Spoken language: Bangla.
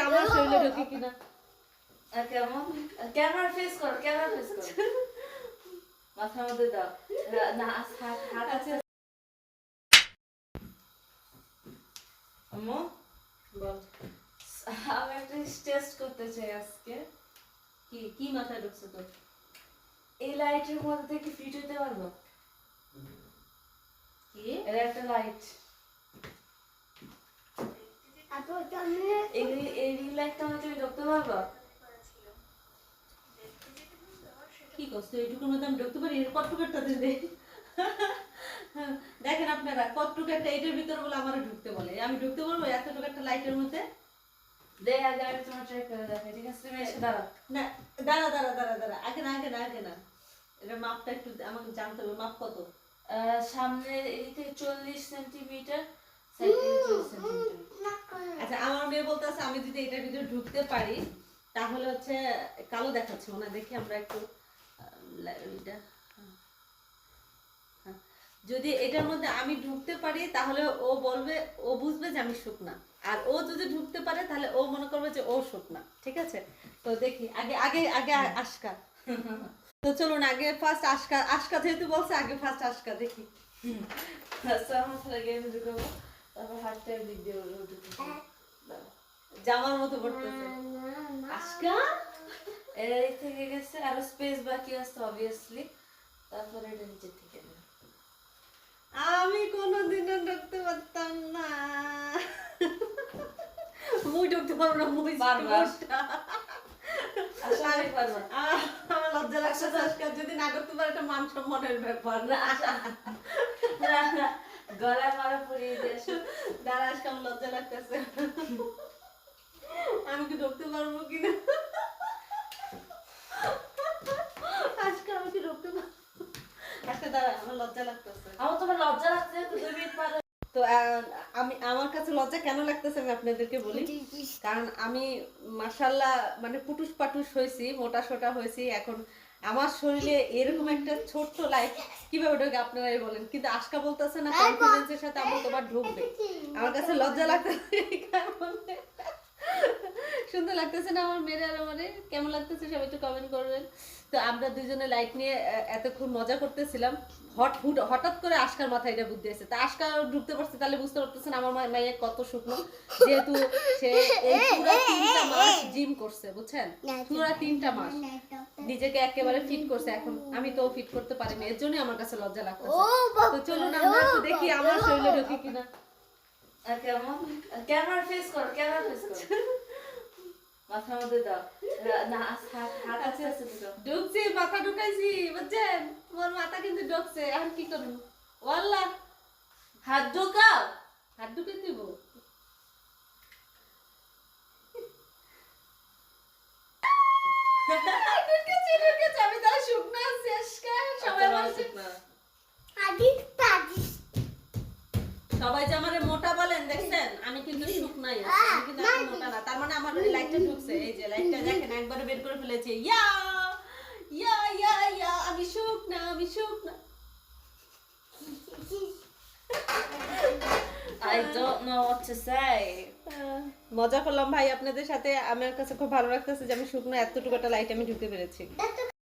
আমার শরীরে ঢোকে কিনা। কেমন ক্যামেরা ফেস করো, ক্যামেরা ফেস করো, মাথার মধ্যে দাও না, হাত হাত আছে। আম্মু বল আমি একটা টেস্ট করতে চাই আজকে। কি কি মাথায় ঢুকছে তোর? এই লাইটের মধ্যে থেকে ফিট হতে পারবো? কি এর একটা লাইট, এই রিং লাইটটা মধ্যে তুমি ঢুকতে পারবো? কি করছো? এইটুকুর মধ্যে আমি ঢুকতে পারি? কট্টুকারটা দে। দেখেন আপনারা, কট্টুকারটা এটার ভিতর বলে আমার ঢুকতে বলে, আমি ঢুকতে পারবো এতটুকু একটা লাইটের মধ্যে? দেখ আগে আমি তোমার ট্রাই করে দেখাই, ঠিক আছে? তুমি এসে দাঁড়াও। না দাঁড়া দাঁড়া দাঁড়া দাঁড়া, আগে না আগে না আগে না, এটা মাপটা একটু আমাকে জানতে হবে, মাপ কত? সামনে এই থেকে 40 সেন্টিমিটার, সাইড থেকে 40 সেন্টিমিটার। আচ্ছা, আমার মেয়ে বলতেছে আমি যদি এটার ভিতরে ঢুকতে পারি তাহলে হচ্ছে কালো দেখাচ্ছে না, দেখি আমরা একটু এটা, হ্যাঁ। যদি এটার মধ্যে আমি ঢুকতে পারি তাহলে ও বলবে, ও বুঝবে যে আমি শুকনা, আর ও যদি ঢুকতে পারে তাহলে ও মনে করবে যে ও শুকনা। ঠিক আছে, তো দেখি আগে আগে আগে আশকা। তো চলুন আগে ফার্স্ট আশকা, আশকা যেহেতু বলছে আগে ফার্স্ট আশকা দেখি। আমার লাগে আমি ঢুকাবো, তারপর হাতটা দিক দিয়ে উঠে জামার মতো পড়তেছে আশকা। এই থেকে গেছে, আরো স্পেস বাকি আছে অবভিয়াসলি, তারপরে এটা নিচে থেকে দেবে। আমি কোনোদিনও ঢুকতে পারতাম না, মুই ঢুকতে পারবো না, মুই পারবা। আশা করি পারবা। আমার লজ্জা লাগছে আজকাল, যদি না করতে পারে এটা মান সম্মানের ব্যাপার না। না, না, গলায় মারা পরিয়ে দিয়ে আসো। দাঁড়া আজকে আমার লজ্জা লাগতেছে, আমি কি ঢুকতে পারবো কিনা, আজকে আমি কি ঢুকতে পারবো? আজকে দাঁড়া, আমার লজ্জা লাগতেছে। আমার তোমার লজ্জা লাগছে তো 2 মিনিট পরে। তো আমি, আমার কাছে লজ্জা কেন লাগতেছে আমি আপনাদেরকে বলি, কারণ আমি মাশাআল্লাহ মানে পুটুস পাটুস হয়েছি, মোটা সোটা হয়েছি, এখন আমার শরীরে এরকম একটা ছোট্ট লাইট কিভাবে ঢোকে আপনারাই বলেন, কিন্তু আশকা বলতেছে না কনফিডেন্সের সাথে আমার তোমার ঢুকবে, আমার কাছে লজ্জা লাগতেছে। সুন্দর লাগতেছে না আমার মেয়ের আর আমারে? কেমন লাগতেছে সবাই একটু কমেন্ট করবেন। তো আমরা দুজনে লাইট নিয়ে এতক্ষণ মজা করতেছিলাম, হঠাৎ করে আশকার মাথায় এটা বুদ্ধি আছে, তা আশকা ঢুকতে পারছে, তাহলে বুঝতে পারতেছেন আমার মাইয়া কত শুকনো, যেহেতু সে এই পুরো 3টা মাস জিম করছে, বুঝছেন, পুরো 3টা মাস নিজেকে একেবারে ফিট করছে, এখন আমি তো ফিট করতে পারিনি, এর জন্যই আমার কাছে লজ্জা লাগতেছে। তো চলুন আমরা একটু দেখি আমার শরীরে ঢোকে কিনা। আর কেমন ক্যামেরা ফেস করো, ক্যামেরা ফেস করো, মাথার মধ্যে দাও না, হাত হাত আছে আছে দুটো। ঢুকছি, মাথা ঢুকাইছি, বুঝছেন, তোমার মাথা কিন্তু ঢুকছে, এখন কি করবো? ওয়াল্লাহ, হাত ঢোকাও। হাত ঢুকে দিব। ঢুকেছে, আমি তাহলে শুকনো আছি আজকে, সবাই বলছে, সবাই যে আমারে মোটা বলেন, দেখছেন আমি কিন্তু শুকনাই আছি, আমি কিন্তু এখন মোটা না, তার মানে আমার লাইটটা ঢুকছে, এই যে লাইটটা দেখেন একবারে বের করে ফেলেছে, ইয়া ইয়া ইয়া ইয়া, আমি শুকনা, আমি শুকনা। I don't know what to say. মজা করলাম ভাই আপনাদের সাথে, আমার কাছে খুব ভালো লাগতেছে যে আমি শুকনো এতটুকু একটা লাইট আমি ঢুকতে পেরেছি।